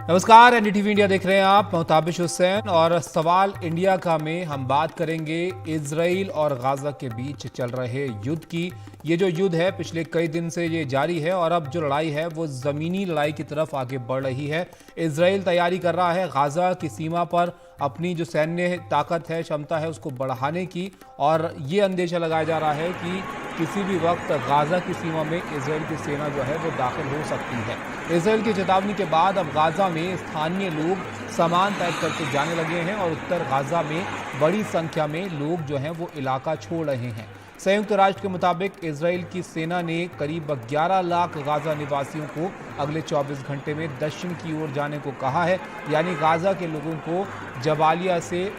नमस्कार, NDTV India देख रहे हैं आप। मैं ताबिश हुसैन और सवाल इंडिया का में हम बात करेंगे इजराइल और गाजा के बीच चल रहे युद्ध की। ये जो युद्ध है पिछले कई दिन से ये जारी है और अब जो लड़ाई है वो जमीनी लड़ाई की तरफ आगे बढ़ रही है। इजराइल तैयारी कर रहा है गाजा की सीमा पर अपनी जो सैन्य ताकत है, क्षमता है, उसको बढ़ाने की, और ये अंदेशा लगाया जा रहा है कि किसी भी वक्त गाजा की सीमा में इजराइल की सेना जो है वो दाखिल हो सकती है। इजराइल की चेतावनी के बाद अब गाजा में स्थानीय लोग सामान पैक करके जाने लगे हैं और उत्तर गाजा में बड़ी संख्या में लोग जो हैं वो इलाका छोड़ रहे हैं। संयुक्त राष्ट्र के मुताबिक इजराइल की सेना ने करीब 11 लाख गाजा निवासियों को अगले 24 घंटे में दक्षिण की ओर जाने को कहा है। यानी गाजा के लोगों को जबालिया से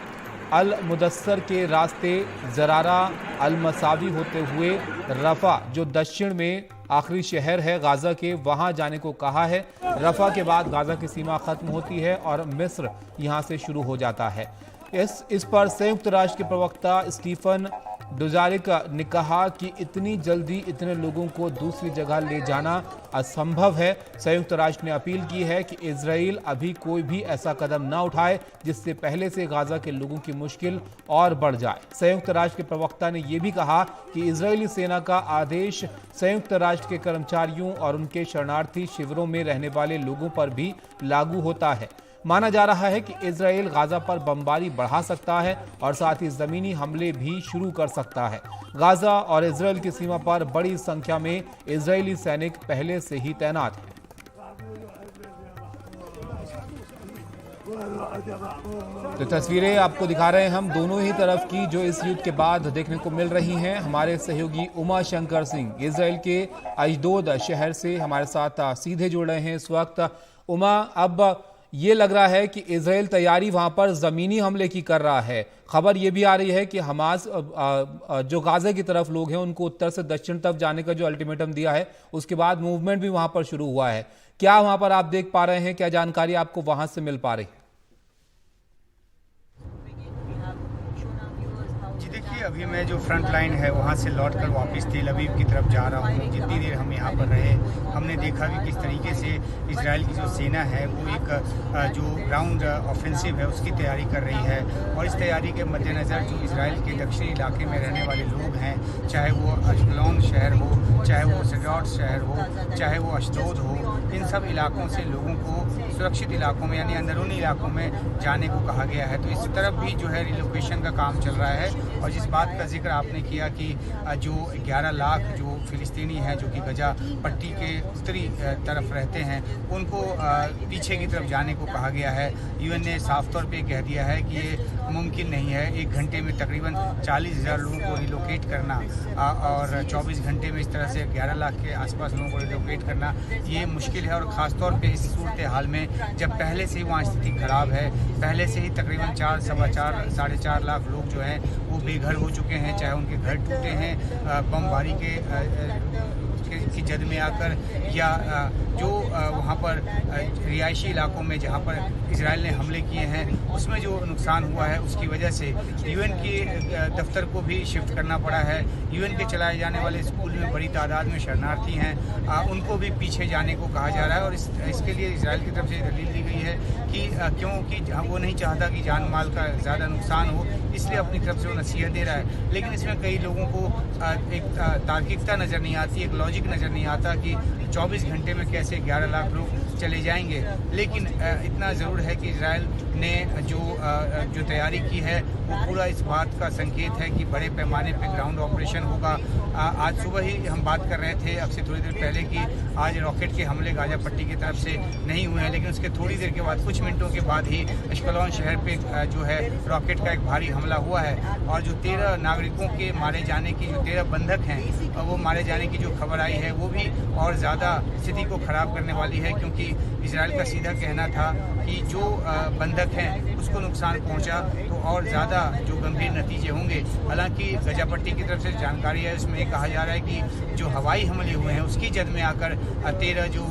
अल मुदस्सर के रास्ते जरारा अल मसावी होते हुए रफा, जो दक्षिण में आखिरी शहर है गाजा के, वहां जाने को कहा है। रफा के बाद गाजा की सीमा खत्म होती है और मिस्र यहां से शुरू हो जाता है। इस पर संयुक्त राष्ट्र के प्रवक्ता स्टीफन डुजारिक ने कहा कि इतनी जल्दी इतने लोगों को दूसरी जगह ले जाना असंभव है। संयुक्त राष्ट्र ने अपील की है कि इजराइल अभी कोई भी ऐसा कदम न उठाए जिससे पहले से गाजा के लोगों की मुश्किल और बढ़ जाए। संयुक्त राष्ट्र के प्रवक्ता ने यह भी कहा कि इजरायली सेना का आदेश संयुक्त राष्ट्र के कर्मचारियों और उनके शरणार्थी शिविरों में रहने वाले लोगों पर भी लागू होता है। माना जा रहा है कि इजराइल गाजा पर बमबारी बढ़ा सकता है और साथ ही जमीनी हमले भी शुरू कर सकता है। गाजा और इजराइल की सीमा पर बड़ी संख्या में इजरायली सैनिक पहले से ही तैनात हैं। तो तस्वीरें आपको दिखा रहे हैं हम दोनों ही तरफ की, जो इस युद्ध के बाद देखने को मिल रही हैं। हमारे सहयोगी उमा शंकर सिंह इजराइल के अशदोद शहर से हमारे साथ सीधे जुड़ रहे हैं इस वक्त। उमा, अब ये लग रहा है कि इजराइल तैयारी वहां पर जमीनी हमले की कर रहा है। खबर ये भी आ रही है कि हमास जो गाजा की तरफ लोग हैं उनको उत्तर से दक्षिण तक जाने का जो अल्टीमेटम दिया है उसके बाद मूवमेंट भी वहां पर शुरू हुआ है। क्या वहां पर आप देख पा रहे हैं, क्या जानकारी आपको वहां से मिल पा रही? देखिए, अभी मैं जो फ्रंट लाइन है वहाँ से लौटकर वापस तेल अवीव की तरफ जा रहा हूँ। जितनी देर हम यहाँ पर रहे हमने देखा कि किस तरीके से इजराइल की जो सेना है वो एक जो ग्राउंड ऑफेंसिव है उसकी तैयारी कर रही है। और इस तैयारी के मद्देनज़र जो इजराइल के दक्षिणी इलाके में रहने वाले लोग हैं, चाहे वो अशकलोन शहर हो, चाहे वो सडौट शहर हो, चाहे वो अशदोद हो, इन सब इलाकों से लोगों को सुरक्षित इलाकों में यानी अंदरूनी इलाकों में जाने को कहा गया है। तो इस तरफ भी जो है रिलोकेशन का काम चल रहा है। और जिस बात का जिक्र आपने किया कि जो 11 लाख जो फिलिस्तीनी हैं जो कि गजा पट्टी के उत्तरी तरफ रहते हैं उनको पीछे की तरफ जाने को कहा गया है। यूएन ने साफ तौर पे कह दिया है कि ये मुमकिन नहीं है। 1 घंटे में तकरीबन 40,000 लोगों को रिलोकेट करना और 24 घंटे में इस तरह से 11 लाख के आसपास लोगों को रिलोकेट करना ये मुश्किल है। और ख़ास तौर पे इस सूरत हाल में जब पहले से ही वहाँ स्थिति ख़राब है, पहले से ही तकरीबन 4, सवा 4, 4.5 लाख लोग जो हैं वो बेघर हो चुके हैं, चाहे उनके घर टूटे हैं बमबारी की जद में आकर, या जो वहाँ पर रिहायशी इलाकों में जहाँ पर इजराइल ने हमले किए हैं उसमें जो नुकसान हुआ है उसकी वजह से यूएन के दफ्तर को भी शिफ्ट करना पड़ा है। यूएन के चलाए जाने वाले स्कूल में बड़ी तादाद में शरणार्थी हैं, उनको भी पीछे जाने को कहा जा रहा है। और इसके लिए इजराइल की तरफ से दलील दी गई है कि क्योंकि वो नहीं चाहता कि जान माल का ज़्यादा नुकसान हो, इसलिए अपनी तरफ से वो नसीहत दे रहा है। लेकिन इसमें कई लोगों को एक तार्किकता नज़र नहीं आती, एक लॉजिक नज़र नहीं आता कि 24 घंटे में कैसे 11 लाख लोग चले जाएंगे। लेकिन इतना ज़रूर है कि इजराइल ने जो तैयारी की है वो पूरा इस बात का संकेत है कि बड़े पैमाने पे ग्राउंड ऑपरेशन होगा। आज सुबह ही हम बात कर रहे थे अब से थोड़ी देर पहले कि आज रॉकेट के हमले गाजा पट्टी की तरफ से नहीं हुए हैं, लेकिन उसके थोड़ी देर के बाद, कुछ मिनटों के बाद ही अशकलोन शहर पे जो है रॉकेट का एक भारी हमला हुआ है। और जो 13 नागरिकों के मारे जाने की, जो 13 बंधक हैं वो मारे जाने की जो खबर आई है वो भी और ज़्यादा स्थिति को ख़राब करने वाली है। क्योंकि इजराइल का सीधा कहना था कि जो बंधक हैं उसको नुकसान पहुंचा तो और ज़्यादा जो गंभीर नतीजे होंगे। हालांकि गजा पट्टी की तरफ से जानकारी है उसमें कहा जा रहा है कि जो हवाई हमले हुए हैं उसकी जद में आकर 13 जो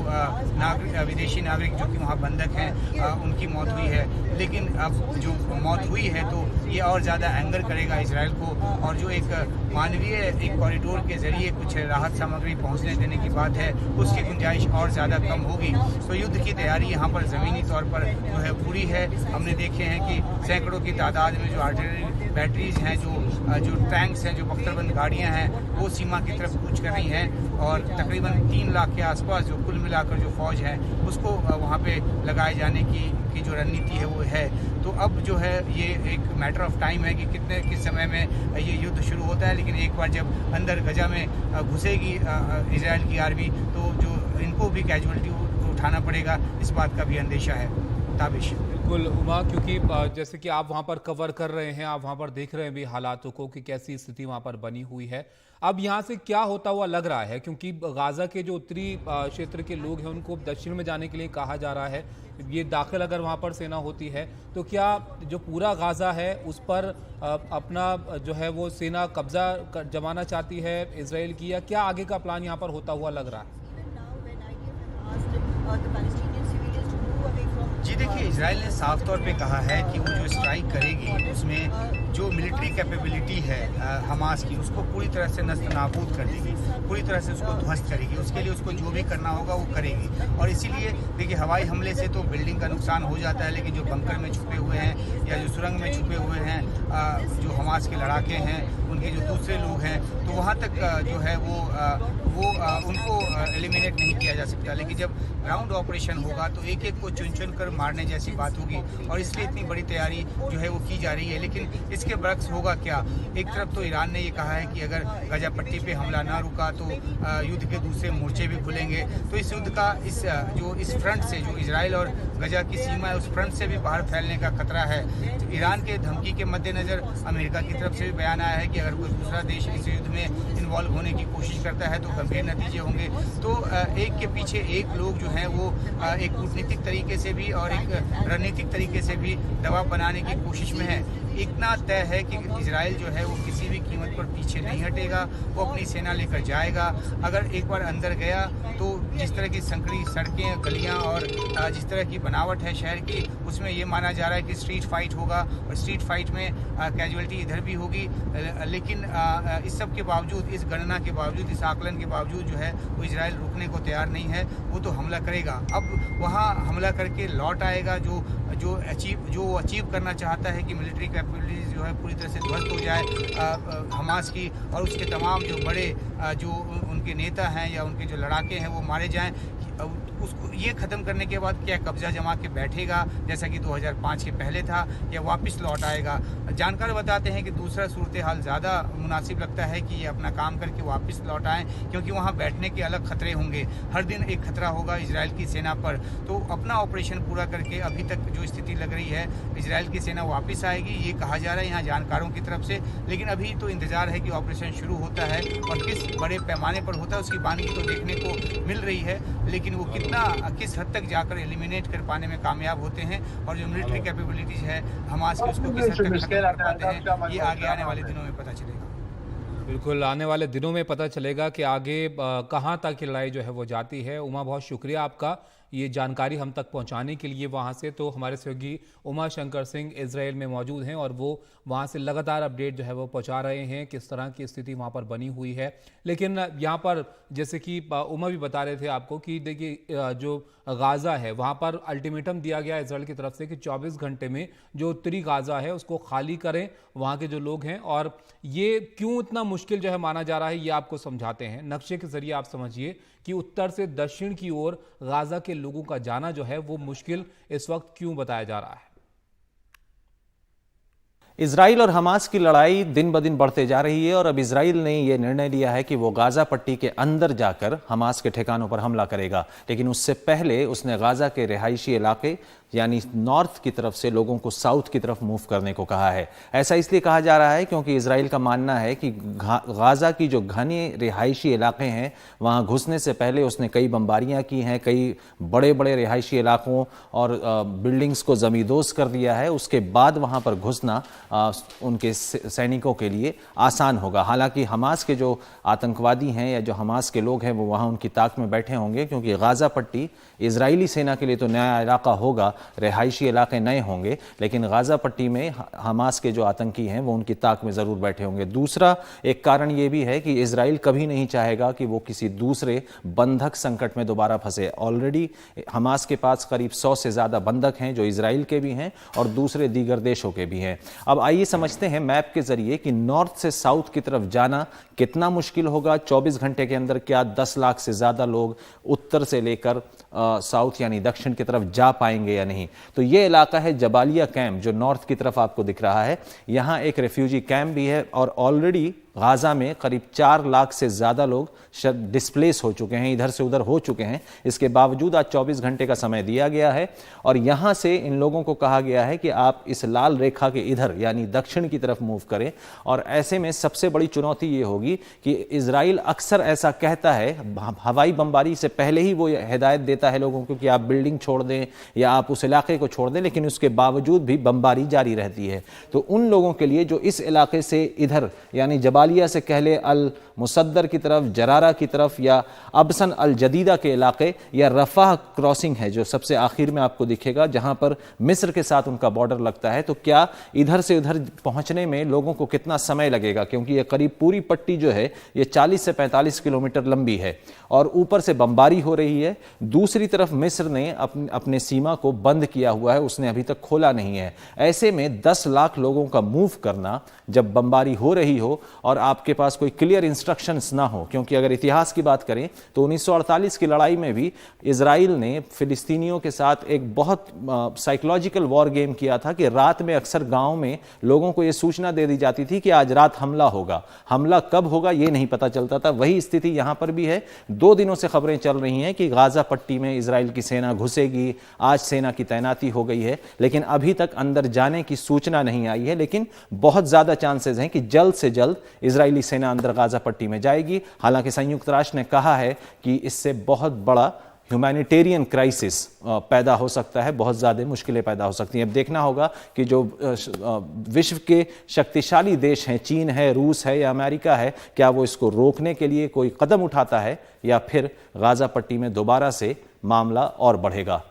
विदेशी नागरिक जो कि वहाँ बंधक हैं उनकी मौत हुई है। लेकिन अब जो मौत हुई है तो ये और ज़्यादा एंगर करेगा इजराइल को, और जो एक मानवीय एक कॉरिडोर के जरिए कुछ राहत सामग्री पहुँचने देने की बात है उसकी गुंजाइश और ज़्यादा कम होगी। तो युद्ध युद्ध की तैयारी यहाँ पर ज़मीनी तौर पर जो है पूरी है। हमने देखे हैं कि सैकड़ों की तादाद में जो आर्टिलरी बैटरीज हैं, जो टैंक्स हैं, जो बख्तरबंद गाड़ियाँ हैं, वो सीमा की तरफ कूच कर रही हैं और तकरीबन 3 लाख के आसपास जो कुल मिलाकर जो फ़ौज है उसको वहाँ पे लगाए जाने की जो रणनीति है वो है। तो अब जो है ये एक मैटर ऑफ टाइम है कि किस समय में ये युद्ध शुरू होता है, लेकिन एक बार जब अंदर गजा में घुसेगी इजराइल की आर्मी तो जो इनको भी कैजुअलिटी उठाना पड़ेगा, इस बात का भी अंदेशा है। ताबिश बिल्कुल उमा, क्योंकि जैसे कि आप वहां पर कवर कर रहे हैं, आप वहां पर देख रहे हैं भी हालातों को कि कैसी स्थिति वहां पर बनी हुई है। अब यहां से क्या होता हुआ लग रहा है, क्योंकि गाजा के जो उत्तरी क्षेत्र के लोग हैं उनको दक्षिण में जाने के लिए कहा जा रहा है। ये दाखिल अगर वहां पर सेना होती है तो क्या जो पूरा गाजा है उस पर अपना जो है वो सेना कब्जा जमाना चाहती है इसराइल की, या क्या आगे का प्लान यहाँ पर होता हुआ लग रहा है? जी देखिए, इजराइल ने साफ तौर पे कहा है कि वो जो स्ट्राइक करेगी उसमें जो मिलिट्री कैपेबिलिटी है हमास की, उसको पूरी तरह से नस्त नाबूद कर देगी, पूरी तरह से उसको ध्वस्त करेगी। उसके लिए उसको जो भी करना होगा वो करेगी। और इसीलिए देखिए, हवाई हमले से तो बिल्डिंग का नुकसान हो जाता है, लेकिन जो बंकर में छुपे हुए हैं या जो सुरंग में छुपे हुए हैं जो हमास के लड़ाके हैं, उनके जो दूसरे लोग हैं, तो वहाँ तक जो है वो उनको एलिमिनेट नहीं किया जा सकता। लेकिन जब ग्राउंड ऑपरेशन होगा तो एक एक को चुन चुन कर मारने जैसी बात होगी, और इसलिए इतनी बड़ी तैयारी जो है वो की जा रही है। लेकिन इसके बरक्स होगा क्या? एक तरफ तो ईरान ने ये कहा है कि अगर गजा पट्टी पे हमला ना रुका तो युद्ध के दूसरे मोर्चे भी खुलेंगे। तो इस युद्ध का इस फ्रंट से, जो इजराइल और गजा की सीमा है, उस फ्रंट से भी बाहर फैलने का खतरा है। तो ईरान के धमकी के मद्देनजर अमेरिका की तरफ से भी बयान आया है कि अगर कोई दूसरा देश इस युद्ध में इन्वॉल्व होने की कोशिश करता है तो गंभीर नतीजे होंगे। तो एक के पीछे एक लोग जो हैं वो एक कूटनीतिक तरीके से भी और एक रणनीतिक तरीके से भी दबाव बनाने की कोशिश में है। इतना तय है कि इजराइल जो है वो किसी भी कीमत पर पीछे नहीं हटेगा, वो अपनी सेना लेकर जाएगा। अगर एक बार अंदर गया तो जिस तरह की संकरी सड़कें, गलियां और जिस तरह की बनावट है शहर की, उसमें ये माना जा रहा है कि स्ट्रीट फाइट होगा, और स्ट्रीट फाइट में कैजुअलिटी इधर भी होगी। लेकिन इस सब के बावजूद, इस गणना के बावजूद, इस आकलन के बावजूद जो है वो इजराइल रुकने को तैयार नहीं है। वो तो हमला करेगा। अब वहाँ हमला करके लौट आएगा जो अचीव करना चाहता है कि मिलिट्री कैपेबिलिटी जो है पूरी तरह से ध्वस्त हो जाए हमास की, और उसके तमाम जो बड़े जो उनके नेता हैं या उनके जो लड़ाके हैं वो मारे जाएं। उसको ये ख़त्म करने के बाद क्या कब्जा जमा के बैठेगा जैसा कि 2005 के पहले था, या वापस लौट आएगा? जानकार बताते हैं कि दूसरा सूरत हाल ज़्यादा मुनासिब लगता है कि ये अपना काम करके वापस लौट आएँ, क्योंकि वहाँ बैठने के अलग खतरे होंगे। हर दिन एक खतरा होगा इजराइल की सेना पर। तो अपना ऑपरेशन पूरा करके अभी तक जो स्थिति लग रही है, इजराइल की सेना वापस आएगी, ये कहा जा रहा है यहाँ जानकारों की तरफ से। लेकिन अभी तो इंतज़ार है कि ऑपरेशन शुरू होता है और किस बड़े पैमाने पर होता है उसकी बानगी तो देखने को मिल रही है, लेकिन वो किस हद तक जाकर एलिमिनेट कर पाने में कामयाब होते हैं, और जो मिलिट्री कैपेबिलिटीज है हमास की, उसको किस हद तक खत्म कर पाते हैं, ये आगे आने वाले दिनों में पता चलेगा। बिल्कुल, आने वाले दिनों में पता चलेगा कि आगे कहां तक की लड़ाई जो है वो जाती है। उमा, बहुत शुक्रिया आपका ये जानकारी हम तक पहुंचाने के लिए। वहां से तो हमारे सहयोगी उमा शंकर सिंह इजराइल में मौजूद हैं और वो वहां से लगातार अपडेट जो है वो पहुंचा रहे हैं किस तरह की स्थिति वहां पर बनी हुई है। लेकिन यहां पर जैसे कि उमा भी बता रहे थे आपको कि देखिए जो गाजा है वहां पर अल्टीमेटम दिया गया इजराइल की तरफ से कि 24 घंटे में जो उत्तरी गाजा है उसको खाली करें वहां के जो लोग हैं। और ये क्यों इतना मुश्किल जो है माना जा रहा है ये आपको समझाते हैं। नक्शे के जरिए आप समझिए कि उत्तर से दक्षिण की ओर गाजा के लोगों का जाना जो है वो मुश्किल इस वक्त क्यों बताया जा रहा है। इजराइल और हमास की लड़ाई दिन ब दिन बढ़ते जा रही है और अब इजराइल ने यह निर्णय लिया है कि वो गाजा पट्टी के अंदर जाकर हमास के ठिकानों पर हमला करेगा। लेकिन उससे पहले उसने गाजा के रिहायशी इलाके यानी नॉर्थ की तरफ से लोगों को साउथ की तरफ मूव करने को कहा है। ऐसा इसलिए कहा जा रहा है क्योंकि इजराइल का मानना है कि गाजा की जो घने रिहायशी इलाके हैं वहां घुसने से पहले उसने कई बमबारियां की हैं, कई बड़े बड़े रिहायशी इलाकों और बिल्डिंग्स को जमींदोज कर दिया है। उसके बाद वहां पर घुसना उनके सैनिकों के लिए आसान होगा। हालांकि हमास के जो आतंकवादी हैं या जो हमास के लोग हैं वो वहां उनकी ताक में बैठे होंगे, क्योंकि गाजा पट्टी इजरायली सेना के लिए तो नया इलाका होगा रिहायशी इलाके नए होंगे, लेकिन गाज़ा पट्टी में हमास के जो आतंकी हैं वो उनकी ताक में ज़रूर बैठे होंगे। दूसरा एक कारण ये भी है कि इजराइल कभी नहीं चाहेगा कि वो किसी दूसरे बंधक संकट में दोबारा फंसे। ऑलरेडी हमास के पास करीब 100 से ज़्यादा बंधक हैं जो इजराइल के भी हैं और दूसरे दीगर देशों के भी हैं। अब आइए समझते हैं मैप के जरिए कि नॉर्थ से साउथ की तरफ जाना कितना मुश्किल होगा। 24 घंटे के अंदर क्या 10 लाख से ज़्यादा लोग उत्तर से लेकर साउथ यानी दक्षिण की तरफ जा पाएंगे या नहीं। तो ये इलाका है जबालिया कैंप जो नॉर्थ की तरफ आपको दिख रहा है। यहाँ एक रेफ्यूजी कैंप भी है और ऑलरेडी गाज़ा में करीब 4 लाख से ज़्यादा लोग डिस्प्लेस हो चुके हैं, इधर से उधर हो चुके हैं। इसके बावजूद आज 24 घंटे का समय दिया गया है और यहाँ से इन लोगों को कहा गया है कि आप इस लाल रेखा के इधर यानी दक्षिण की तरफ मूव करें। और ऐसे में सबसे बड़ी चुनौती ये होगी कि इजराइल अक्सर ऐसा कहता है, हवाई बमबारी से पहले ही वो हिदायत देता है लोगों को कि आप बिल्डिंग छोड़ दें या आप उस इलाके को छोड़ दें, लेकिन उसके बावजूद भी बमबारी जारी रहती है। तो उन लोगों के लिए जो इस इलाके से इधर यानी जबालिया से कहले अल मुसद्दर की तरफ, जरारा की तरफ या अबसन अल जदीदा के इलाके या रफाह क्रॉसिंग है जो सबसे आखिर में आपको दिखेगा जहां पर मिस्र के साथ उनका बॉर्डर लगता है, तो क्या इधर से उधर पहुंचने में लोगों को कितना समय लगेगा, क्योंकि ये करीब पूरी पट्टी जो है ये 40 से 45 किलोमीटर लंबी है और ऊपर से बमबारी हो रही है। दूसरी तरफ मिस्र ने अपने सीमा को बंद किया हुआ है, उसने अभी तक खोला नहीं है। ऐसे में 10 लाख लोगों का मूव करना जब बमबारी हो रही हो और आपके पास कोई क्लियर इंस्ट्रक्शंस ना हो, क्योंकि अगर इतिहास की बात करें तो 1948 की लड़ाई में भी इजराइल ने फिलिस्तीनियों के साथ एक बहुत साइकोलॉजिकल वॉर गेम किया था कि रात में अक्सर गांव में लोगों को यह सूचना दे दी जाती थी कि आज रात हमला होगा। हमला कब होगा ये नहीं पता चलता था। वही स्थिति यहां पर भी है। 2 दिनों से खबरें चल रही हैं कि गाजा पट्टी में इजराइल की सेना घुसेगी, आज सेना की तैनाती हो गई है, लेकिन अभी तक अंदर जाने की सूचना नहीं आई है। लेकिन बहुत ज्यादा चांसेस हैं कि जल्द से जल्द इजरायली सेना अंदर गाजा पट्टी में जाएगी। हालांकि संयुक्त राष्ट्र ने कहा है कि इससे बहुत बड़ा ह्यूमैनिटेरियन क्राइसिस पैदा हो सकता है, बहुत ज़्यादा मुश्किलें पैदा हो सकती हैं। अब देखना होगा कि जो विश्व के शक्तिशाली देश हैं, चीन है, रूस है या अमेरिका है, क्या वो इसको रोकने के लिए कोई कदम उठाता है या फिर गाजा पट्टी में दोबारा से मामला और बढ़ेगा।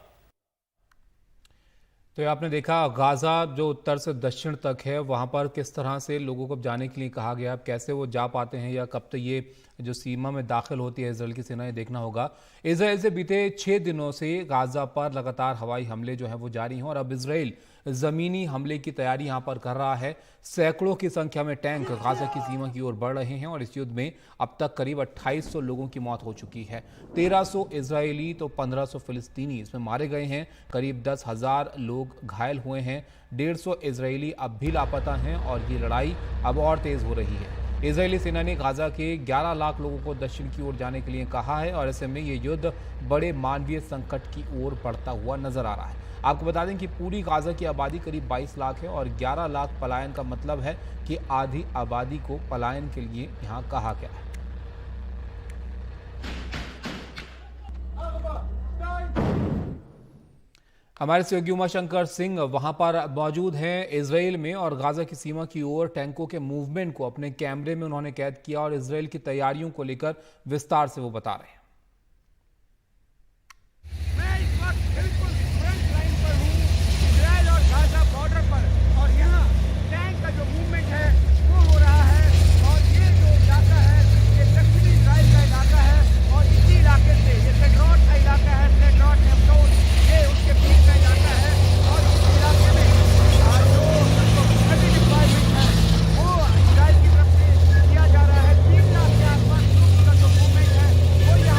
तो आपने देखा गाज़ा जो उत्तर से दक्षिण तक है वहाँ पर किस तरह से लोगों को जाने के लिए कहा गया, अब कैसे वो जा पाते हैं या कब तक ये जो सीमा में दाखिल होती है इजराइल की सेना, ये देखना होगा। इजराइल से बीते 6 दिनों से गाज़ा पर लगातार हवाई हमले जो हैं वो जारी हैं और अब इजराइल ज़मीनी हमले की तैयारी यहाँ पर कर रहा है। सैकड़ों की संख्या में टैंक गाज़ा की सीमा की ओर बढ़ रहे हैं और इस युद्ध में अब तक करीब 2800 लोगों की मौत हो चुकी है। 1300 इजरायली तो 1500 फिलिस्तीनी इसमें मारे गए हैं। करीब 10,000 लोग घायल हुए हैं। 150 इजरायली अब भी लापता हैं और ये लड़ाई अब और तेज़ हो रही है। इजरायली सेना ने गाज़ा के 11 लाख लोगों को दक्षिण की ओर जाने के लिए कहा है और ऐसे में ये युद्ध बड़े मानवीय संकट की ओर बढ़ता हुआ नजर आ रहा है। आपको बता दें कि पूरी गाज़ा की आबादी करीब 22 लाख है और 11 लाख पलायन का मतलब है कि आधी आबादी को पलायन के लिए यहाँ कहा गया है। हमारे सहयोगी उमाशंकर सिंह वहां पर मौजूद हैं इजराइल में और गाज़ा की सीमा की ओर टैंकों के मूवमेंट को अपने कैमरे में उन्होंने कैद किया और इजराइल की तैयारियों को लेकर विस्तार से वो बता रहे हैं। मैं इस वक्त बिल्कुल फ्रंट लाइन पर हूँ, इजराइल और गाज़ा बॉर्डर पर, और यहाँ टैंक का जो मूवमेंट है वो हो रहा है और ये जो इलाका है ये दक्षिणी इजराइल का इलाका है और इसी इलाके से ये सेड्रॉट का इलाका है, सेड्रॉट नेफ्टोन ये उसके बीच का इलाका है और इस इलाके में जो हेवी डिप्लॉयमेंट है वो इजराइल की तरफ से किया जा रहा है। 3 लाख के आसपास लोगों का जो मूवमेंट है वो यहाँ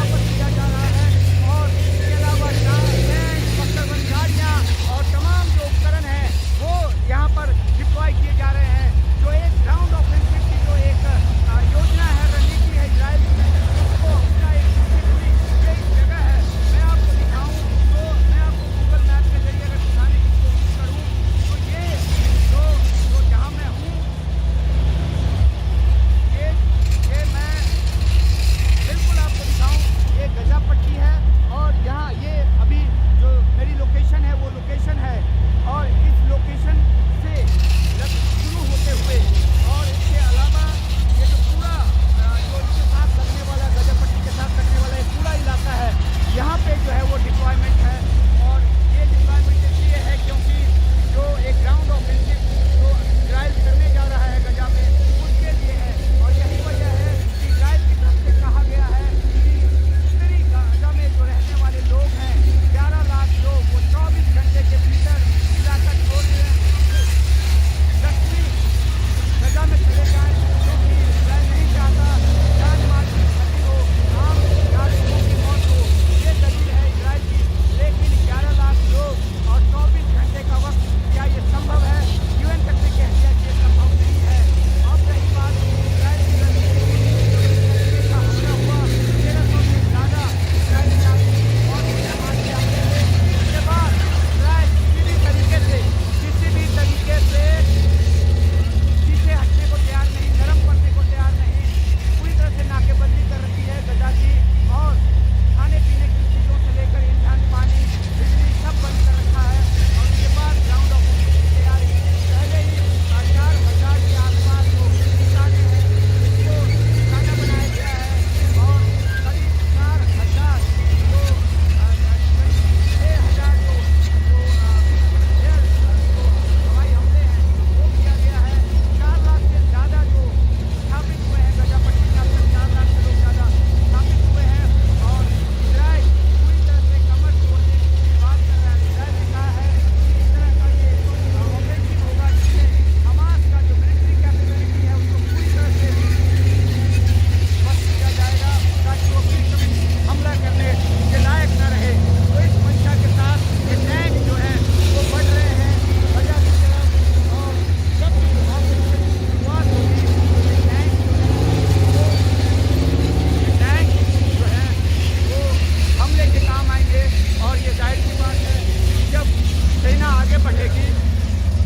बढ़ेगी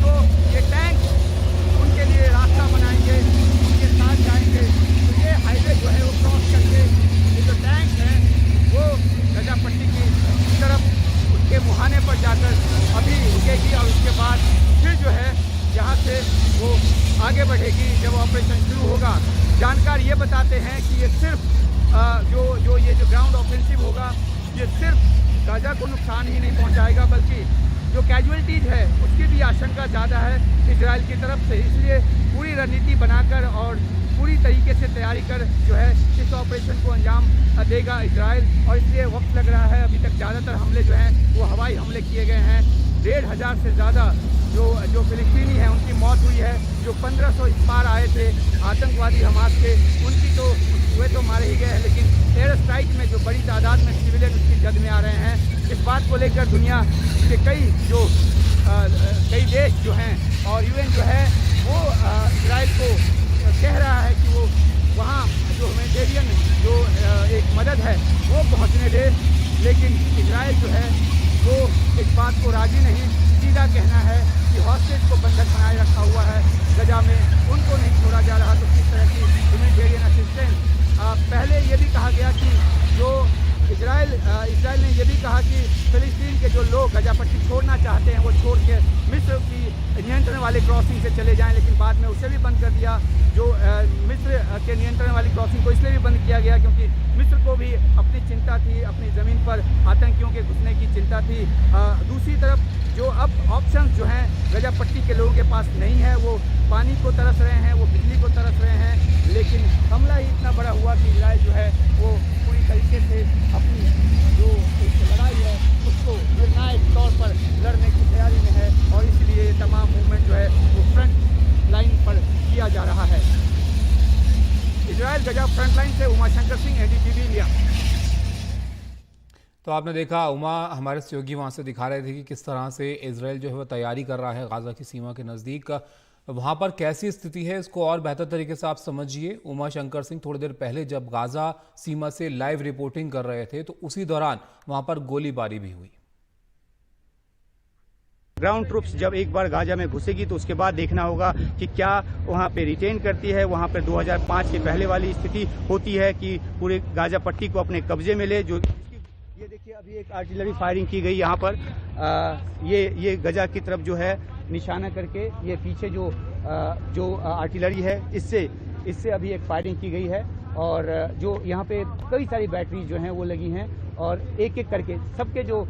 तो ये टैंक उनके लिए रास्ता बनाएंगे, उनके साथ जाएंगे। तो ये हाईवे जो है वो क्रॉस करके ये जो टैंक है वो गजा पट्टी की तरफ उसके मुहाने पर जाकर अभी रुकेगी और उसके बाद फिर जो है यहाँ से वो आगे बढ़ेगी जब ऑपरेशन शुरू होगा। जानकार ये बताते हैं कि ये सिर्फ ये जो ग्राउंड ऑफेंसिव होगा ये सिर्फ गाजा को नुकसान ही नहीं पहुंचाएगा बल्कि जो कैजुअलिटीज है उसकी भी आशंका ज़्यादा है इजराइल की तरफ से। इसलिए पूरी रणनीति बनाकर और पूरी तरीके से तैयारी कर जो है इस ऑपरेशन को अंजाम देगा इजराइल। और इसलिए वक्त लग रहा है। अभी तक ज़्यादातर हमले जो हैं वो हवाई हमले किए गए हैं। 1500 से ज़्यादा जो फिलिस्तीनी हैं उनकी मौत हुई है। जो 1500 इस पार आए थे आतंकवादी हमास के, उनकी तो वे तो मारे ही गए हैं, लेकिन एयर स्ट्राइक में जो बड़ी तादाद में सिविलियन उसकी जद में आ रहे हैं। इस बात को लेकर दुनिया के कई देश जो हैं और यूएन जो है वो इजराइल को कह रहा है कि वो वहाँ जो ह्यूमैनिटेरियन जो एक मदद है वो पहुँचने दे, लेकिन इजराइल जो है वो इस बात को राजी नहीं। सीधा कहना है कि हॉस्टेज को बंधक बनाए रखा हुआ है गजा में, उनको नहीं छोड़ा जा रहा। तो किस तरह की ह्यूमैनिटेरियन असिस्टेंस। पहले ये भी कहा गया कि जो इजराइल ने ये भी कहा कि फिलिस्तीन के जो लोग गजा पट्टी छोड़ना चाहते हैं वो छोड़ के मिस्र की नियंत्रण वाले क्रॉसिंग से चले जाएं, लेकिन बाद में उसे भी बंद कर दिया। जो मिस्र के नियंत्रण वाली क्रॉसिंग को इसलिए भी बंद किया गया क्योंकि मिस्र को भी अपनी चिंता थी, अपनी ज़मीन पर आतंकियों के घुसने की चिंता थी। दूसरी तरफ जो अब ऑप्शंस जो हैं गजा पट्टी के लोगों के पास नहीं है, वो पानी को तरस रहे हैं, वो बिजली को तरस रहे हैं, लेकिन हमला ही इतना बड़ा हुआ कि इजराइल जो है वो पूरी तरीके से अपनी जो एक लड़ाई है उसको निर्णायक तौर पर लड़ने की तैयारी में है। और इसलिए तमाम मूवमेंट जो है वो फ्रंट लाइन पर किया जा रहा है। इजराइल गजा फ्रंट लाइन से उमाशंकर सिंह, NDTV इंडिया। तो आपने देखा, उमा हमारे सहयोगी वहाँ से दिखा रहे थे कि किस तरह से इजराइल जो है वो तैयारी कर रहा है गाजा की सीमा के नज़दीक। वहाँ पर कैसी स्थिति है इसको और बेहतर तरीके से आप समझिए। उमा शंकर सिंह थोड़ी देर पहले जब गाजा सीमा से लाइव रिपोर्टिंग कर रहे थे तो उसी दौरान वहाँ पर गोलीबारी भी हुई। ग्राउंड ट्रूप्स जब एक बार गाजा में घुसेगी तो उसके बाद देखना होगा कि क्या वहाँ पे रिटेन करती है। वहाँ पर 2005 के पहले वाली स्थिति होती है कि पूरे गाजा पट्टी को अपने कब्जे में ले। जो ये देखिए अभी एक आर्टिलरी फायरिंग की गई यहाँ पर, ये गजा की तरफ जो है निशाना करके ये पीछे जो आर्टिलरी है इससे अभी एक फायरिंग की गई है। और जो यहाँ पे कई सारी बैटरी जो हैं वो लगी हैं और एक एक करके सबके जो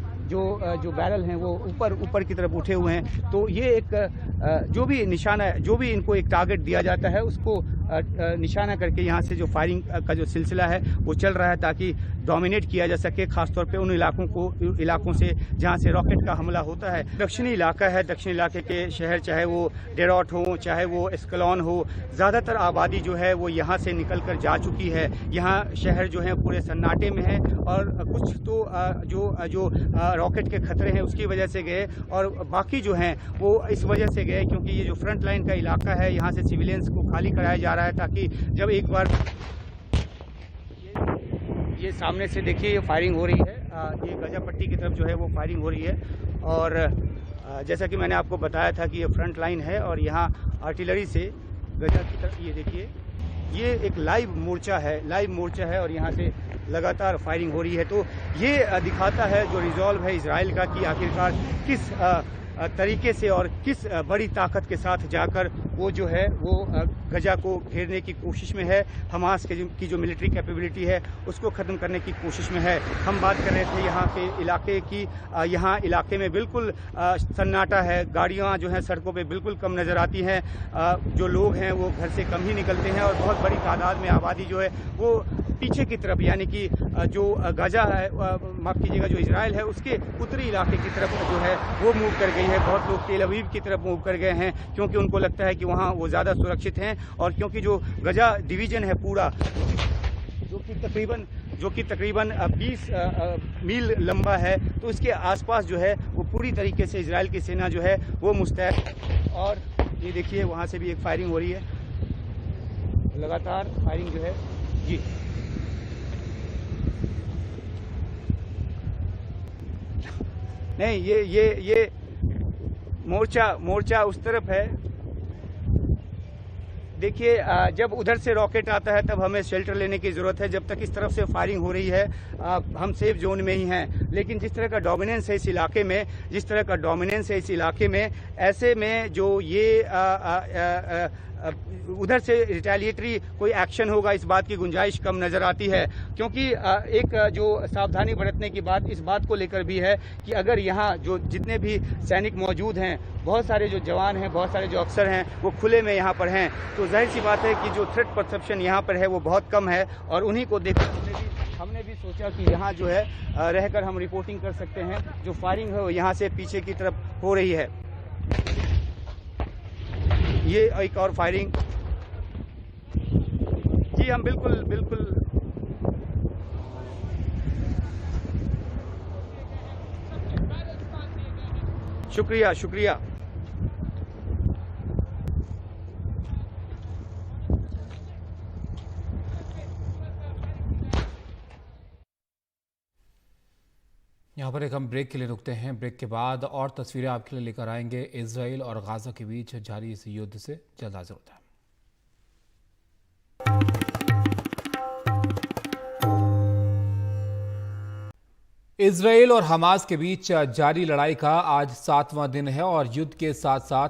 बैरल हैं वो ऊपर की तरफ उठे हुए हैं। तो ये एक जो भी निशाना है, जो भी इनको एक टारगेट दिया जाता है उसको निशाना करके यहाँ से जो फायरिंग का जो सिलसिला है वो चल रहा है ताकि डोमिनेट किया जा सके, खासतौर पे उन इलाकों से जहाँ से रॉकेट का हमला होता है। दक्षिणी इलाका है, दक्षिणी इलाके के शहर चाहे वो डेरॉट हो चाहे वो एस्कलॉन हो, ज़्यादातर आबादी जो है वो यहाँ से निकल कर जा चुकी है। यहाँ शहर जो है पूरे सन्नाटे में है और कुछ तो जो रॉकेट के खतरे हैं उसकी वजह से गए और बाकी जो हैं वो इस वजह से गए क्योंकि ये जो फ्रंट लाइन का इलाका है यहाँ से सिविलियंस को खाली कराया जा रहा है ताकि जब एक बार ये सामने से देखिए ये फायरिंग हो रही है, ये गजा पट्टी की तरफ जो है वो फायरिंग हो रही है। और जैसा कि मैंने आपको बताया था कि ये फ्रंट लाइन है और यहाँ आर्टिलरी से गजा की तरफ ये देखिए ये एक लाइव मोर्चा है और यहाँ से लगातार फायरिंग हो रही है। तो ये दिखाता है जो रिजॉल्व है इजराइल का कि आखिरकार किस तरीके से और किस बड़ी ताकत के साथ जाकर वो जो है वो गजा को घेरने की कोशिश में है। हमास की जो मिलिट्री कैपेबिलिटी है उसको ख़त्म करने की कोशिश में है। हम बात कर रहे थे यहाँ के इलाके की, यहाँ इलाके में बिल्कुल सन्नाटा है, गाड़ियाँ जो हैं सड़कों पे बिल्कुल कम नज़र आती हैं, जो लोग हैं वो घर से कम ही निकलते हैं और बहुत बड़ी तादाद में आबादी जो है वो पीछे की तरफ यानी कि जो गाजा है, माफ़ कीजिएगा, जो इजराइल है उसके उत्तरी इलाके की तरफ जो है वो मूव कर गई है। बहुत लोग तेल अवीव की तरफ मूव कर गए हैं क्योंकि उनको लगता है कि वहाँ वो ज़्यादा सुरक्षित हैं और क्योंकि जो गजा डिवीज़न है पूरा जो कि तकरीबन 20 मील लंबा है, तो इसके आसपास जो है वो पूरी तरीके से इजराइल की सेना जो है वो मुस्तैद। और ये देखिए वहाँ से भी एक फायरिंग हो रही है, लगातार फायरिंग जो है जी। नहीं मोर्चा उस तरफ है। देखिए, जब उधर से रॉकेट आता है तब हमें शेल्टर लेने की ज़रूरत है। जब तक इस तरफ से फायरिंग हो रही है हम सेफ जोन में ही हैं। लेकिन जिस तरह का डोमिनेंस है इस इलाके में, ऐसे में जो ये उधर से रिटेलिएटरी कोई एक्शन होगा, इस बात की गुंजाइश कम नज़र आती है। क्योंकि एक जो सावधानी बरतने की बात इस बात को लेकर भी है कि अगर यहाँ जो जितने भी सैनिक मौजूद हैं, बहुत सारे जो जवान हैं, बहुत सारे जो अफसर हैं, वो खुले में यहाँ पर हैं, तो जाहिर सी बात है कि जो थ्रेट परसेप्शन यहाँ पर है वो बहुत कम है। और उन्हीं को देखकर हमने भी सोचा कि यहाँ जो है रहकर हम रिपोर्टिंग कर सकते हैं। जो फायरिंग है वो यहाँ से पीछे की तरफ हो रही है। ये एक और फायरिंग। जी हम बिल्कुल शुक्रिया। यहाँ पर एक हम ब्रेक के लिए रुकते हैं। ब्रेक के बाद और तस्वीरें आपके लिए लेकर आएंगे इजराइल और गाजा के बीच जारी इस युद्ध से। जल्द हाजिर होता है। इजराइल और हमास के बीच जारी लड़ाई का आज 7वां दिन है और युद्ध के साथ साथ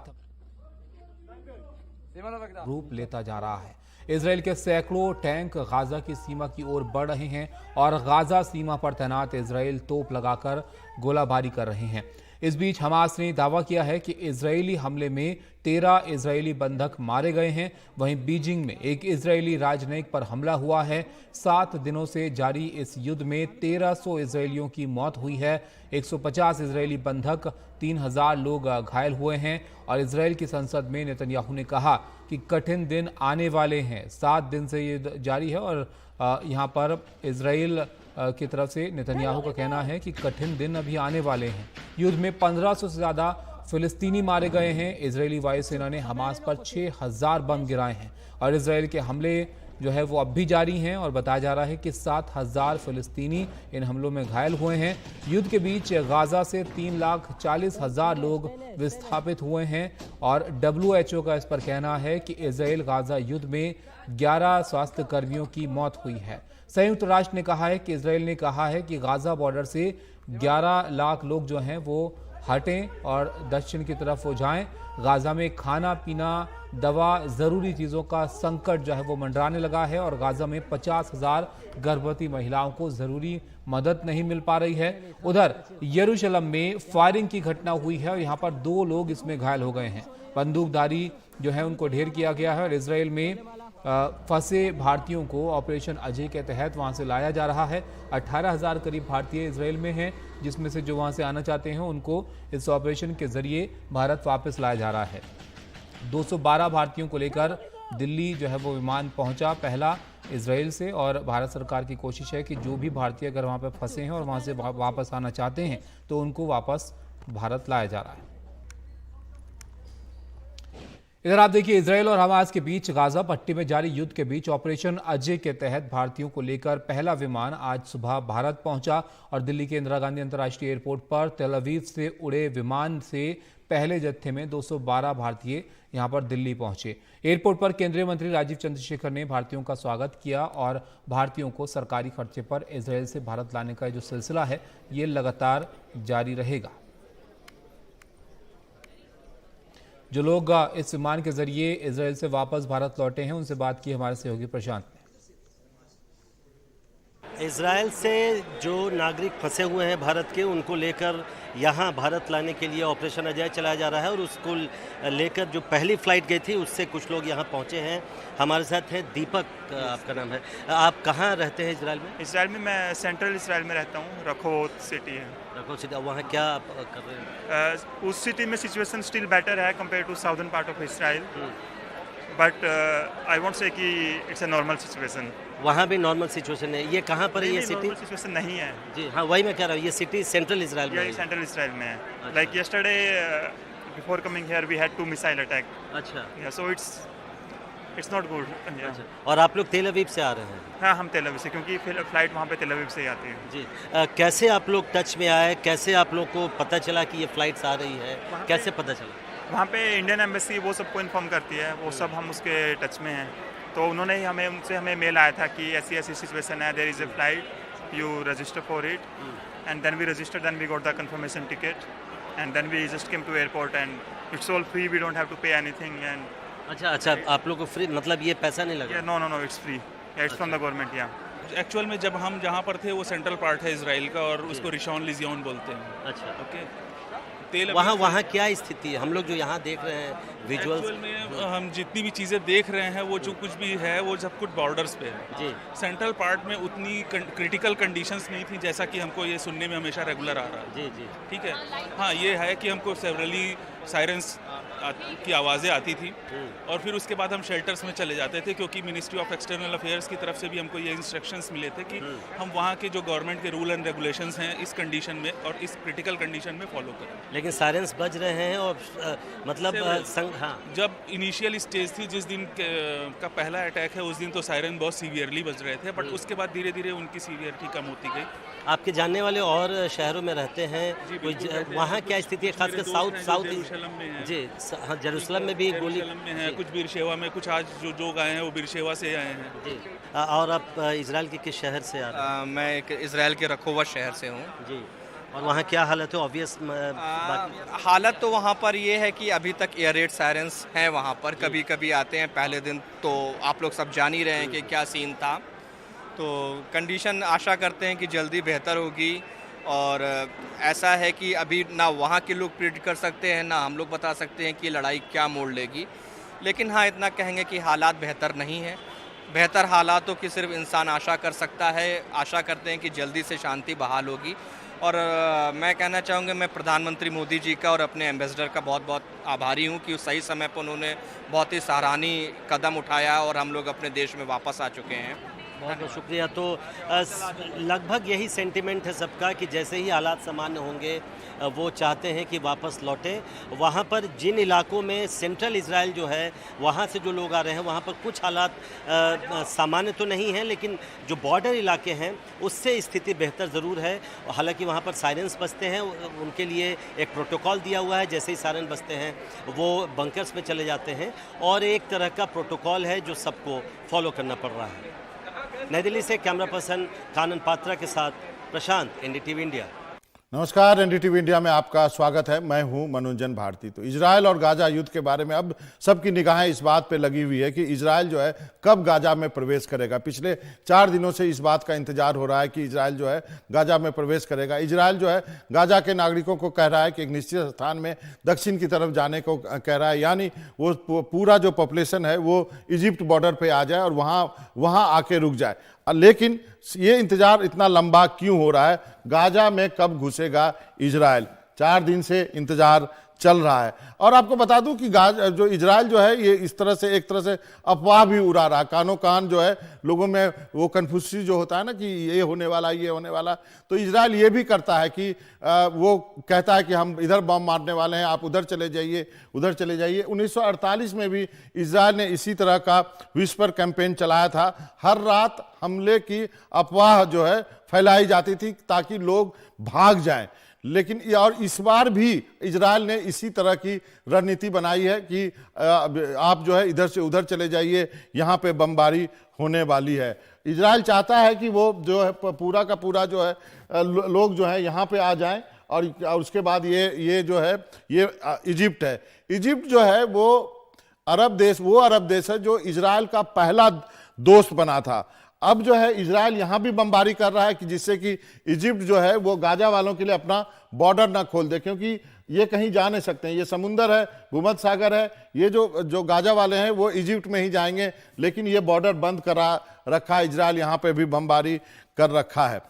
रूप लेता जा रहा है। इजराइल के सैकड़ों टैंक गाजा की सीमा की ओर बढ़ रहे हैं और गाजा सीमा पर तैनात इजराइल तोप लगाकर गोलाबारी कर रहे हैं। इस बीच हमास ने दावा किया है कि इजरायली हमले में 13 इजरायली बंधक मारे गए हैं। वहीं बीजिंग में एक इजरायली राजनयिक पर हमला हुआ है। 7 दिनों से जारी इस युद्ध में 1300 इजरायलियों की मौत हुई है। 150 इजरायली बंधक, 3000 लोग घायल हुए हैं। और इजराइल की संसद में नेतन्याहू ने कहा कि कठिन दिन आने वाले हैं। 7 दिन से ये जारी है और यहाँ पर इजराइल की तरफ से नेतन्याहू का कहना है कि कठिन दिन अभी आने वाले हैं। युद्ध में 1500 से ज़्यादा फिलिस्तीनी मारे गए हैं। इजरायली वायुसेना ने हमास पर 6000 बम गिराए हैं और इजराइल के हमले जो है वो अब भी जारी हैं और बताया जा रहा है कि 7000 फिलिस्तीनी इन हमलों में घायल हुए हैं। युद्ध के बीच गाजा से 3,40,000 लोग विस्थापित हुए हैं और WHO का इस पर कहना है कि इजराइल गाजा युद्ध में 11 स्वास्थ्य कर्मियों की मौत हुई है। संयुक्त राष्ट्र ने कहा है कि इजराइल ने कहा है कि गाजा बॉर्डर से 11 लाख लोग जो हैं वो हटें और दक्षिण की तरफ वो जाएं। गाजा में खाना पीना, दवा, ज़रूरी चीज़ों का संकट जो है वो मंडराने लगा है और गाजा में 50,000 गर्भवती महिलाओं को ज़रूरी मदद नहीं मिल पा रही है। उधर यरूशलेम में फायरिंग की घटना हुई है और यहाँ पर 2 लोग इसमें घायल हो गए हैं। बंदूकधारी जो है उनको ढेर किया गया है और इसराइल में फंसे भारतीयों को ऑपरेशन अजय के तहत वहां से लाया जा रहा है। 18,000 करीब भारतीय इसराइल में हैं, जिसमें से जो वहां से आना चाहते हैं उनको इस ऑपरेशन के जरिए भारत वापस लाया जा रहा है। 212 भारतीयों को लेकर दिल्ली जो है वो विमान पहुंचा पहला इसराइल से और भारत सरकार की कोशिश है कि जो भी भारतीय अगर वहां पर फंसे हैं और वहां से वापस आना चाहते हैं तो उनको वापस भारत लाया जा रहा है। इधर आप देखिए, इजराइल और हमास के बीच गाजा पट्टी में जारी युद्ध के बीच ऑपरेशन अजय के तहत भारतीयों को लेकर पहला विमान आज सुबह भारत पहुंचा और दिल्ली के इंदिरा गांधी अंतर्राष्ट्रीय एयरपोर्ट पर तेल अवीव से उड़े विमान से पहले जत्थे में 212 भारतीय यहां पर दिल्ली पहुंचे। एयरपोर्ट पर केंद्रीय मंत्री राजीव चंद्रशेखर ने भारतीयों का स्वागत किया और भारतीयों को सरकारी खर्चे पर इजराइल से भारत लाने का जो सिलसिला है ये लगातार जारी रहेगा। जो लोग इस विमान के जरिए इजराइल से वापस भारत लौटे हैं उनसे बात की हमारे सहयोगी प्रशांत ने। इजराइल से जो नागरिक फंसे हुए हैं भारत के, उनको लेकर यहाँ भारत लाने के लिए ऑपरेशन अजय चलाया जा रहा है और उसको लेकर जो पहली फ्लाइट गई थी उससे कुछ लोग यहाँ पहुँचे हैं। हमारे साथ है दीपक, आपका नाम है, आप कहाँ रहते हैं इजराइल में? इसराइल में मैं सेंट्रल इसराइल में रहता हूँ, रखोत सिटी है। रखोत सिटी, वहाँ क्या आप कर रहे हैं? उस सिटी में सिचुएशन स्टिल बेटर है compare to southern part of Israel, but I won't say कि इट्स अ नॉर्मल सिचुएशन। वहाँ भी नॉर्मल सिचुएशन है। ये कहाँ पर है ये सिटी? नॉर्मल सिचुएशन नहीं है जी हाँ, वही मैं कह रहा हूँ, ये सिटी सेंट्रल इसराइल में है। सेंट्रल इसराइल में है। Like yesterday before coming here we had 2 missile attack. अच्छा, so it's it's not good. और आप लोग तेल अवीव से आ रहे हैं? हाँ, हम तेल अवीव से, क्योंकि फिर फ्लाइट वहाँ पे तेल अवीव से ही आती है। जी। कैसे आप लोग टच में आए, कैसे आप लोग को पता चला कि ये फ्लाइट्स आ रही है, कैसे पता चला? वहाँ पे इंडियन एम्बेसी वो सबको इन्फॉर्म करती है, वो सब हम उसके टच में हैं। तो उन्होंने ही हमें मेल आया था कि ऐसी ऐसी सिचुएशन है, there is a flight, you register for it, and then we register, then we got the confirmation ticket, and then we just came to airport, and it's all free, we don't have to pay anything. And अच्छा, आप लोग को free, मतलब ये पैसा नहीं लगा? No, it's free, it's from the government. या एक्चुअल में जब हम जहाँ पर थे वो सेंट्रल पार्ट है इसराइल का, और उसको रिशॉन लिजियोन बोलते हैं। अच्छा। ओके। वहाँ क्या स्थिति है? हम लोग जो यहाँ देख रहे हैं विजुअल्स एक्चुअल में, हम जितनी भी चीज़ें देख रहे हैं वो जो कुछ भी है वो सब कुछ बॉर्डर्स पे है जी। सेंट्रल पार्ट में उतनी क्रिटिकल कंडीशंस नहीं थी जैसा कि हमको ये सुनने में हमेशा रेगुलर आ रहा है। जी। ठीक है। हाँ, ये है कि हमको सेवरली सायरन्स की आवाज़ें आती थी, और फिर उसके बाद हम शेल्टर्स में चले जाते थे, क्योंकि मिनिस्ट्री ऑफ एक्सटर्नल अफेयर्स की तरफ से भी हमको ये इंस्ट्रक्शंस मिले थे कि हम वहाँ के जो गवर्नमेंट के रूल एंड रेगुलेशंस हैं इस कंडीशन में और इस क्रिटिकल कंडीशन में फॉलो करें। लेकिन सायरन्स बज रहे हैं, और मतलब हाँ। जब इनिशियल स्टेज थी, जिस दिन का पहला अटैक है, उस दिन तो सायरन बहुत सीवियरली बज रहे थे, बट उसके बाद धीरे धीरे उनकी सीवियरिटी कम होती गई। आपके जानने वाले और शहरों में रहते हैं, वहाँ क्या स्थिति है, खासकर साउथ जेरूसलम में है। जी। हाँ, जेरूसलम में भी गोली में है, कुछ बीरशेवा में, कुछ आज जो आए हैं वो बीरशेवा से आए हैं। जी। और आप इजराइल के किस शहर से आ रहे हैं? मैं एक इजराइल के रखोवा शहर से हूँ। जी। और वहाँ क्या हालत है? ऑब्वियस हालत तो वहाँ पर ये है कि अभी तक एयर रेड सायरन्स हैं वहाँ पर, कभी कभी आते हैं। पहले दिन तो आप लोग सब जान ही रहे हैं कि क्या सीन था। तो कंडीशन आशा करते हैं कि जल्दी बेहतर होगी, और ऐसा है कि अभी ना वहाँ के लोग प्रिडिक्ट कर सकते हैं, ना हम लोग बता सकते हैं कि लड़ाई क्या मोड़ लेगी। लेकिन हाँ, इतना कहेंगे कि हालात बेहतर नहीं हैं। बेहतर हालातों की सिर्फ इंसान आशा कर सकता है। आशा करते हैं कि जल्दी से शांति बहाल होगी। और मैं कहना चाहूँगा, मैं प्रधानमंत्री मोदी जी का और अपने एम्बेसडर का बहुत बहुत आभारी हूँ कि उस सही समय पर उन्होंने बहुत ही सराहनीय कदम उठाया और हम लोग अपने देश में वापस आ चुके हैं। बहुत बहुत शुक्रिया। तो लगभग यही सेंटिमेंट है सबका कि जैसे ही हालात सामान्य होंगे वो चाहते हैं कि वापस लौटें। वहाँ पर जिन इलाकों में सेंट्रल इजराइल जो है, वहाँ से जो लोग आ रहे हैं, वहाँ पर कुछ हालात सामान्य तो नहीं हैं, लेकिन जो बॉर्डर इलाके हैं उससे स्थिति बेहतर ज़रूर है। हालांकि वहाँ पर सायरन्स बजते हैं, उनके लिए एक प्रोटोकॉल दिया हुआ है, जैसे ही सायरन बजते हैं वो बंकर्स में चले जाते हैं, और एक तरह का प्रोटोकॉल है जो सबको फॉलो करना पड़ रहा है। नई दिल्ली से कैमरा पर्सन कानन पात्रा के साथ प्रशांत, एनडीटीवी इंडिया। नमस्कार, एनडीटीवी इंडिया में आपका स्वागत है। मैं हूं मनोरंजन भारती। तो इजराइल और गाजा युद्ध के बारे में अब सबकी निगाहें इस बात पे लगी हुई है कि इजराइल जो है कब गाजा में प्रवेश करेगा। पिछले 4 दिनों से इस बात का इंतजार हो रहा है कि इजराइल जो है गाजा में प्रवेश करेगा। इजराइल जो है गाजा के नागरिकों को कह रहा है कि एक निश्चित स्थान में दक्षिण की तरफ जाने को कह रहा है, यानी वो पूरा जो पॉपुलेशन है वो इजिप्ट बॉर्डर पर आ जाए और वहाँ आके रुक जाए। लेकिन ये इंतजार इतना लंबा क्यों हो रहा है? गाजा में कब घुसेगा इजराइल? 4 दिन से इंतजार चल रहा है। और आपको बता दूं कि जो इजराइल जो है ये इस तरह से एक तरह से अफवाह भी उड़ा रहा है। कानो कान जो है लोगों में वो कन्फ्यूजन जो होता है ना कि ये होने वाला, तो इजराइल ये भी करता है कि वो कहता है कि हम इधर बम मारने वाले हैं, आप उधर चले जाइए। 1948 में भी इजराइल ने इसी तरह का विस्पर कैंपेन चलाया था। हर रात हमले की अफवाह जो है फैलाई जाती थी ताकि लोग भाग जाएं। लेकिन और इस बार भी इजराइल ने इसी तरह की रणनीति बनाई है कि आप जो है इधर से उधर चले जाइए, यहाँ पे बमबारी होने वाली है। इजराइल चाहता है कि वो जो है पूरा का पूरा जो है लोग जो है यहाँ पे आ जाएं, और उसके बाद ये जो है ये इजिप्ट है। इजिप्ट जो है वो अरब देश है जो इजराइल का पहला दोस्त बना था। अब जो है इजराइल यहाँ भी बमबारी कर रहा है कि जिससे कि इजिप्ट जो है वो गाजा वालों के लिए अपना बॉर्डर ना खोल दे, क्योंकि ये कहीं जा नहीं सकते हैं। ये समुंदर है, भूमध्य सागर है, ये जो गाजा वाले हैं वो इजिप्ट में ही जाएंगे, लेकिन ये बॉर्डर बंद करा रखा है। इजराइल यहाँ पे भी बमबारी कर रखा है।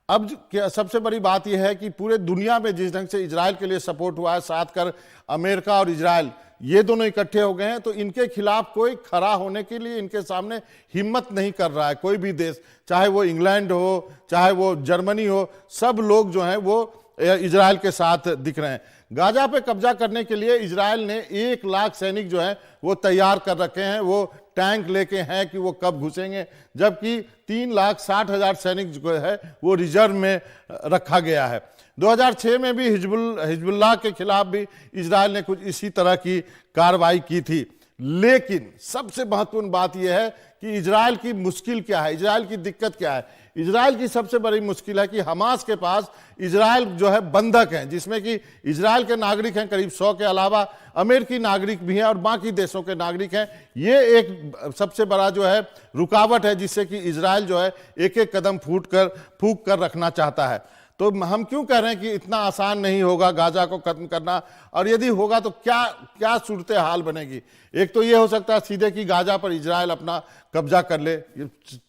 अब सबसे बड़ी बात यह है कि पूरे दुनिया में जिस ढंग से इजराइल के लिए सपोर्ट हुआ है, साथ कर अमेरिका और इजराइल ये दोनों इकट्ठे हो गए हैं, तो इनके खिलाफ कोई खड़ा होने के लिए इनके सामने हिम्मत नहीं कर रहा है कोई भी देश, चाहे वो इंग्लैंड हो, चाहे वो जर्मनी हो। सब लोग जो हैं वो इजराइल के साथ दिख रहे हैं। गाजा पे कब्जा करने के लिए इजराइल ने 1 लाख सैनिक जो हैं वो तैयार कर रखे हैं। वो टैंक लेके हैं कि वो कब घुसेंगे, जबकि 3,60,000 सैनिक जो है वो रिजर्व में रखा गया है। 2006 में भी हिजबुल्लाह के खिलाफ भी इजराइल ने कुछ इसी तरह की कार्रवाई की थी। लेकिन सबसे महत्वपूर्ण बात यह है कि इजराइल की मुश्किल क्या है, इजराइल की दिक्कत क्या है। इजराइल की सबसे बड़ी मुश्किल है कि हमास के पास इजराइल जो है बंधक हैं, जिसमें कि इजराइल के नागरिक हैं करीब 100 के अलावा अमेरिकी नागरिक भी हैं और बाकी देशों के नागरिक हैं। ये एक सबसे बड़ा जो है रुकावट है, जिससे कि इजराइल जो है एक एक कदम फूंक कर रखना चाहता है। तो हम क्यों कह रहे हैं कि इतना आसान नहीं होगा गाजा को खत्म करना, और यदि होगा तो क्या क्या सूरत हाल बनेगी। एक तो ये हो सकता है सीधे कि गाजा पर इजराइल अपना कब्जा कर ले,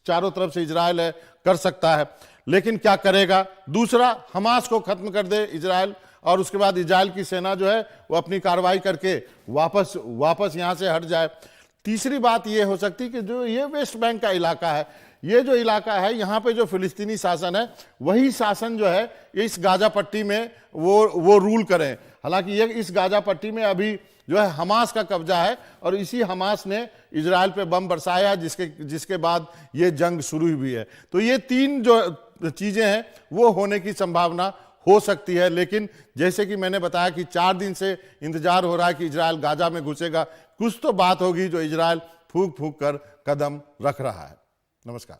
चारों तरफ से इजराइल है, कर सकता है, लेकिन क्या करेगा। दूसरा, हमास को खत्म कर दे इजराइल और उसके बाद इजराइल की सेना जो है वो अपनी कार्रवाई करके वापस यहां से हट जाए। तीसरी बात ये हो सकती है कि जो ये वेस्ट बैंक का इलाका है, ये जो इलाका है यहाँ पे जो फिलिस्तीनी शासन है वही शासन जो है इस गाजा पट्टी में वो रूल करें। हालांकि ये इस गाजा पट्टी में अभी जो है हमास का कब्जा है और इसी हमास ने इजराइल पे बम बरसाया, जिसके बाद ये जंग शुरू हुई है। तो ये तीन जो चीजें हैं वो होने की संभावना हो सकती है। लेकिन जैसे कि मैंने बताया कि 4 दिन से इंतजार हो रहा है कि इजराइल गाजा में घुसेगा, कुछ तो बात होगी जो इजराइल फूंक कर कदम रख रहा है। नमस्कार।